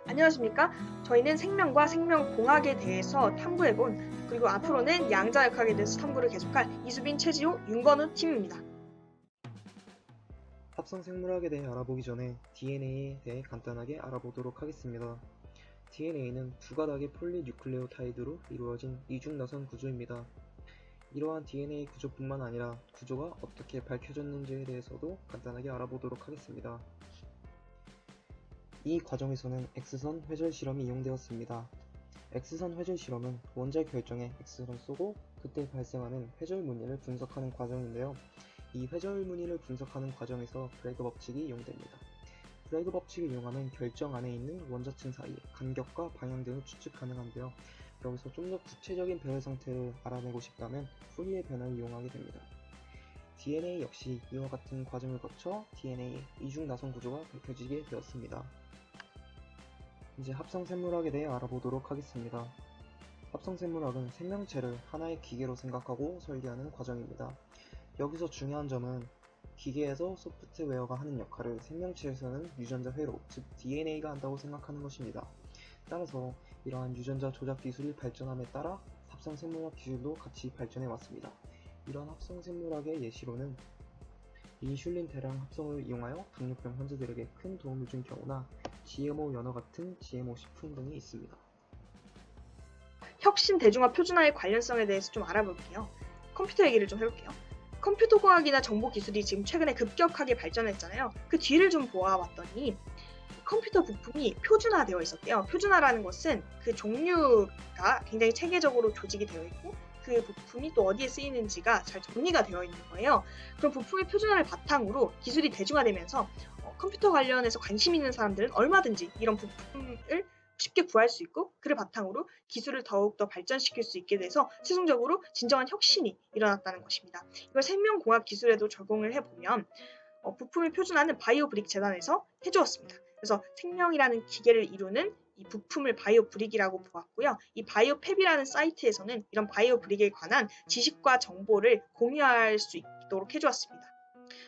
안녕하십니까? 저희는 생명과 생명공학에 대해서 탐구해본 그리고 앞으로는 양자역학에 대해서 탐구를 계속할 이수빈, 최지호, 윤건우 팀입니다. 합성생물학에 대해 알아보기 전에 DNA에 대해 간단하게 알아보도록 하겠습니다. DNA는 두 가닥의 폴리뉴클레오타이드로 이루어진 이중나선 구조입니다. 이러한 DNA 구조뿐만 아니라 구조가 어떻게 밝혀졌는지에 대해서도 간단하게 알아보도록 하겠습니다. 이 과정에서는 X선 회절 실험이 이용되었습니다. X선 회절 실험은 원자 결정에 X를 쏘고 그때 발생하는 회절 무늬를 분석하는 과정인데요. 이 회절 무늬를 분석하는 과정에서 브래그 법칙이 이용됩니다. 브래그 법칙을 이용하면 결정 안에 있는 원자층 사이의 간격과 방향 등을 추측 가능한데요. 여기서 좀 더 구체적인 배열 상태를 알아내고 싶다면 푸리에 변화를 이용하게 됩니다. DNA 역시 이와 같은 과정을 거쳐 DNA의 이중나선 구조가 밝혀지게 되었습니다. 이제 합성생물학에 대해 알아보도록 하겠습니다. 합성생물학은 생명체를 하나의 기계로 생각하고 설계하는 과정입니다. 여기서 중요한 점은 기계에서 소프트웨어가 하는 역할을 생명체에서는 유전자 회로, 즉 DNA가 한다고 생각하는 것입니다. 따라서 이러한 유전자 조작 기술이 발전함에 따라 합성생물학 기술도 같이 발전해 왔습니다. 이러한 합성생물학의 예시로는 인슐린 대량 합성을 이용하여 당뇨병 환자들에게 큰 도움을 준 경우나 GMO 연어 같은 GMO 식품 등이 있습니다. 혁신 대중화 표준화의 관련성에 대해서 좀 알아볼게요. 컴퓨터 얘기를 좀 해볼게요. 컴퓨터공학이나 정보기술이 지금 최근에 급격하게 발전했잖아요. 그 뒤를 좀 보아봤더니 컴퓨터 부품이 표준화되어 있었대요. 표준화라는 것은 그 종류가 굉장히 체계적으로 조직이 되어 있고 그 부품이 또 어디에 쓰이는지가 잘 정리가 되어 있는 거예요. 그럼 부품의 표준화를 바탕으로 기술이 대중화되면서 컴퓨터 관련해서 관심 있는 사람들은 얼마든지 이런 부품을 쉽게 구할 수 있고 그를 바탕으로 기술을 더욱더 발전시킬 수 있게 돼서 최종적으로 진정한 혁신이 일어났다는 것입니다. 이걸 생명공학 기술에도 적용을 해보면 부품의 표준화는 바이오 브릭 재단에서 해주었습니다. 그래서 생명이라는 기계를 이루는 이 부품을 바이오 브릭이라고 보았고요. 이 바이오 팹이라는 사이트에서는 이런 바이오 브릭에 관한 지식과 정보를 공유할 수 있도록 해주었습니다.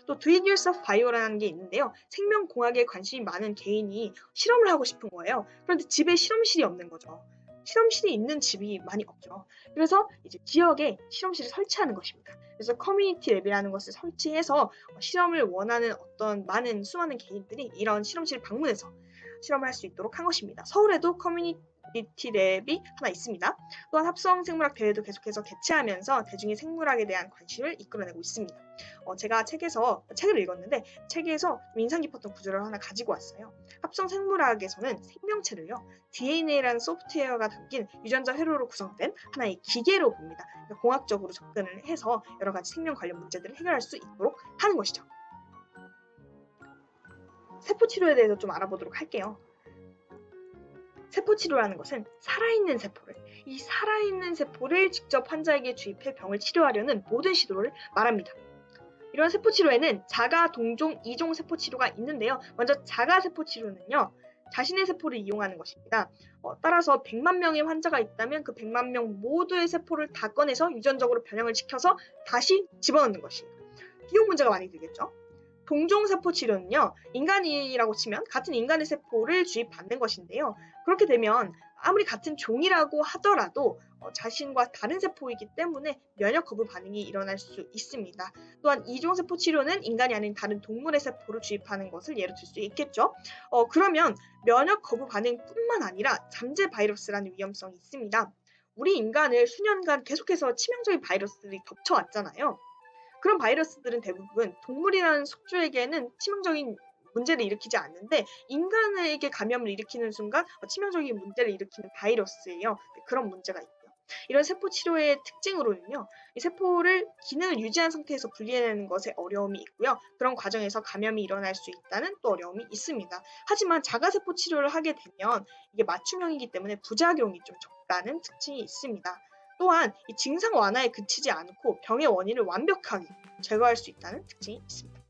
또 Do It Yourself Bio라는 게 있는데요. 생명공학에 관심이 많은 개인이 실험을 하고 싶은 거예요. 그런데 집에 실험실이 없는 거죠. 실험실이 있는 집이 많이 없죠. 그래서 이제 지역에 실험실을 설치하는 것입니다. 그래서 커뮤니티 랩이라는 것을 설치해서 실험을 원하는 어떤 수많은 개인들이 이런 실험실을 방문해서 실험을 할 수 있도록 한 것입니다. 서울에도 커뮤니티 랩이 하나 있습니다. 또한 합성생물학 대회도 계속해서 개최하면서 대중의 생물학에 대한 관심을 이끌어내고 있습니다. 제가 책을 읽었는데 책에서 인상 깊었던 구조를 하나 가지고 왔어요. 합성생물학에서는 생명체를요, DNA라는 소프트웨어가 담긴 유전자 회로로 구성된 하나의 기계로 봅니다. 그러니까 공학적으로 접근을 해서 여러 가지 생명 관련 문제들을 해결할 수 있도록 하는 것이죠. 세포치료에 대해서 좀 알아보도록 할게요. 세포치료라는 것은 살아있는 세포를 직접 환자에게 주입해 병을 치료하려는 모든 시도를 말합니다. 이런 세포치료에는 자가, 동종, 이종 세포치료가 있는데요. 먼저 자가 세포치료는요. 자신의 세포를 이용하는 것입니다. 따라서 100만 명의 환자가 있다면 그 100만 명 모두의 세포를 다 꺼내서 유전적으로 변형을 시켜서 다시 집어넣는 것입니다. 비용 문제가 많이 들겠죠. 동종세포 치료는요, 인간이라고 치면 같은 인간의 세포를 주입받는 것인데요. 그렇게 되면 아무리 같은 종이라고 하더라도 자신과 다른 세포이기 때문에 면역 거부 반응이 일어날 수 있습니다. 또한 이종세포 치료는 인간이 아닌 다른 동물의 세포를 주입하는 것을 예로 들 수 있겠죠. 그러면 면역 거부 반응뿐만 아니라 잠재 바이러스라는 위험성이 있습니다. 우리 인간을 수년간 계속해서 치명적인 바이러스들이 덮쳐왔잖아요. 그런 바이러스들은 대부분 동물이라는 숙주에게는 치명적인 문제를 일으키지 않는데 인간에게 감염을 일으키는 순간 치명적인 문제를 일으키는 바이러스예요. 그런 문제가 있고요. 이런 세포 치료의 특징으로는요. 이 세포를 기능을 유지한 상태에서 분리해내는 것에 어려움이 있고요. 그런 과정에서 감염이 일어날 수 있다는 또 어려움이 있습니다. 하지만 자가세포 치료를 하게 되면 이게 맞춤형이기 때문에 부작용이 좀 적다는 특징이 있습니다. 또한 이 증상 완화에 그치지 않고 병의 원인을 완벽하게 제거할 수 있다는 특징이 있습니다.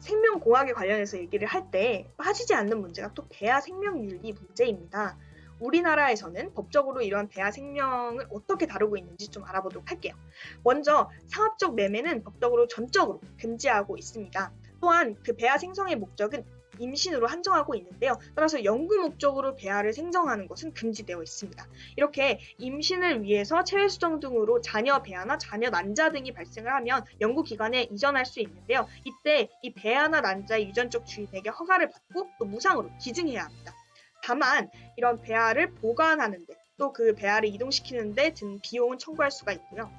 생명공학에 관련해서 얘기를 할 때 빠지지 않는 문제가 또 배아 생명윤리 문제입니다. 우리나라에서는 법적으로 이러한 배아 생명을 어떻게 다루고 있는지 좀 알아보도록 할게요. 먼저 상업적 매매는 법적으로 전적으로 금지하고 있습니다. 또한 그 배아 생성의 목적은 임신으로 한정하고 있는데요. 따라서 연구 목적으로 배아를 생성하는 것은 금지되어 있습니다. 이렇게 임신을 위해서 체외 수정 등으로 자녀 배아나 자녀 난자 등이 발생을 하면 연구기관에 이전할 수 있는데요. 이때 이 배아나 난자의 유전적 주입에게 허가를 받고 또 무상으로 기증해야 합니다. 다만 이런 배아를 보관하는데 또 그 배아를 이동시키는 데 든 비용은 청구할 수가 있고요.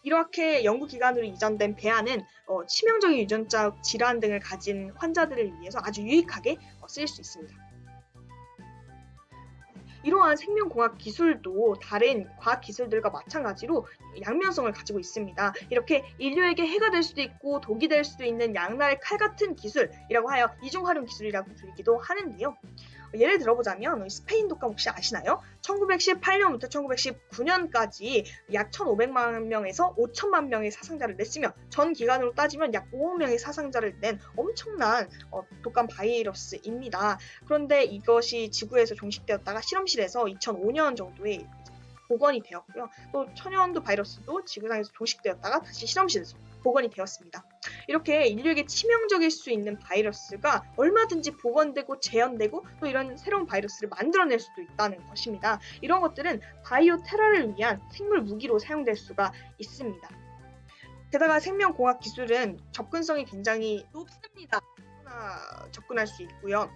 이렇게 연구기관으로 이전된 배아는 치명적인 유전자 질환 등을 가진 환자들을 위해서 아주 유익하게 쓰일 수 있습니다. 이러한 생명공학 기술도 다른 과학 기술들과 마찬가지로 양면성을 가지고 있습니다. 이렇게 인류에게 해가 될 수도 있고 독이 될 수도 있는 양날의 칼 같은 기술이라고 하여 이중활용 기술이라고 불리기도 하는데요. 예를 들어보자면 스페인 독감 혹시 아시나요? 1918년부터 1919년까지 약 1,500만 명에서 5천만 명의 사상자를 냈으며 전 기간으로 따지면 약 5억 명의 사상자를 낸 엄청난 독감 바이러스입니다. 그런데 이것이 지구에서 종식되었다가 실험실에서 2005년 정도에 복원이 되었고요. 또 천연두 바이러스도 지구상에서 종식되었다가 다시 실험실에서 복원이 되었습니다. 이렇게 인류에게 치명적일 수 있는 바이러스가 얼마든지 복원되고 재현되고 또 이런 새로운 바이러스를 만들어낼 수도 있다는 것입니다. 이런 것들은 바이오 테러를 위한 생물 무기로 사용될 수가 있습니다. 게다가 생명공학 기술은 접근성이 굉장히 높습니다. 누구나 접근할 수 있고요.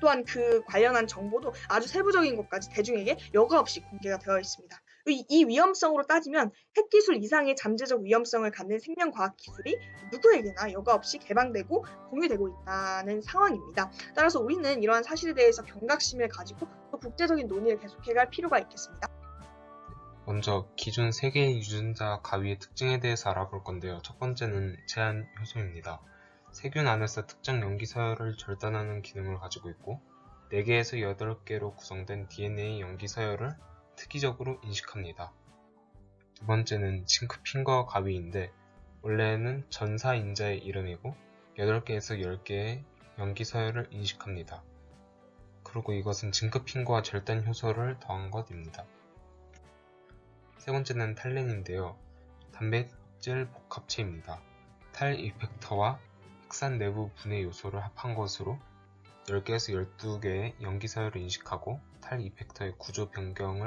또한 그 관련한 정보도 아주 세부적인 것까지 대중에게 여과 없이 공개가 되어 있습니다. 이 위험성으로 따지면 핵기술 이상의 잠재적 위험성을 갖는 생명과학 기술이 누구에게나 여과 없이 개방되고 공유되고 있다는 상황입니다. 따라서 우리는 이러한 사실에 대해서 경각심을 가지고 또 국제적인 논의를 계속해갈 필요가 있겠습니다. 먼저 기존 세계의 유전자 가위의 특징에 대해서 알아볼 건데요. 첫 번째는 제한 효소입니다. 세균 안에서 특정 염기 서열을 절단하는 기능을 가지고 있고 4개에서 8개로 구성된 DNA 염기 서열을 특이적으로 인식합니다. 두 번째는 징크핀거 가위인데 원래는 전사인자의 이름이고 8개에서 10개의 염기 서열을 인식합니다. 그리고 이것은 징크핀거와 절단 효소를 더한 것입니다. 세 번째는 탈렌인데요. 단백질 복합체입니다. 탈 이펙터와 핵산 내부 분해 요소를 합한 것으로 10개에서 12개의 염기 서열을 인식하고 탈 이펙터의 구조 변경이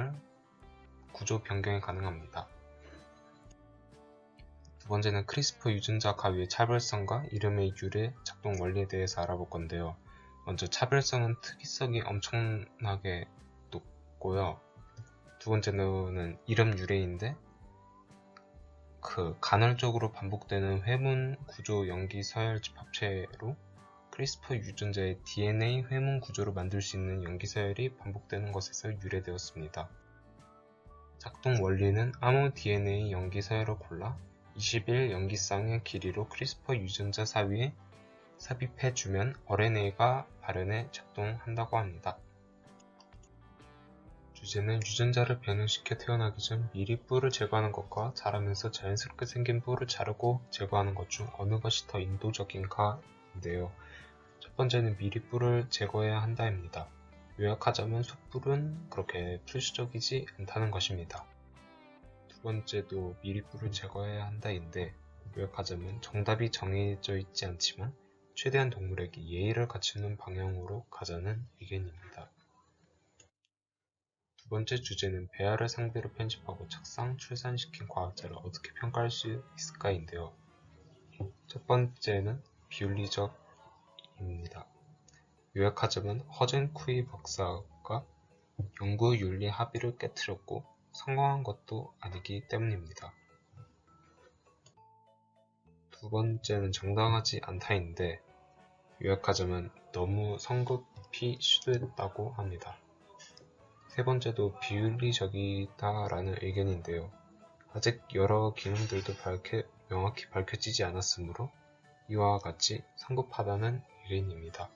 가능합니다. 두 번째는 크리스퍼 유전자 가위의 차별성과 이름의 유래, 작동 원리에 대해서 알아볼 건데요. 먼저 차별성은 특이성이 엄청나게 높고요. 두 번째는 이름 유래인데 간헐적으로 반복되는 회문 구조 염기 서열 집합체로 크리스퍼 유전자의 DNA 회문 구조를 만들 수 있는 염기 서열이 반복되는 것에서 유래되었습니다. 작동 원리는 아무 DNA 염기 서열을 골라 21 염기쌍의 길이로 크리스퍼 유전자 사위에 삽입해주면 RNA가 발현해 작동한다고 합니다. 주제는 유전자를 변형시켜 태어나기 전 미리 뿔을 제거하는 것과 자라면서 자연스럽게 생긴 뿔을 자르고 제거하는 것 중 어느 것이 더 인도적인가인데요. 첫 번째는 미리 뿔을 제거해야 한다입니다. 요약하자면 숯불은 그렇게 필수적이지 않다는 것입니다. 두 번째도 미리 뿔을 제거해야 한다인데 요약하자면 정답이 정해져 있지 않지만 최대한 동물에게 예의를 갖추는 방향으로 가자는 의견입니다. 두 번째 주제는 배아를 상대로 편집하고 착상, 출산시킨 과학자를 어떻게 평가할 수 있을까인데요. 첫 번째는 비윤리적입니다. 요약하자면 허젠 쿠이 박사가 연구 윤리 합의를 깨트렸고 성공한 것도 아니기 때문입니다. 두 번째는 정당하지 않다인데 요약하자면 너무 성급히 시도했다고 합니다. 세 번째도 비윤리적이다라는 의견인데요. 아직 여러 기능들도 명확히 밝혀지지 않았으므로 이와 같이 성급하다는 의견입니다.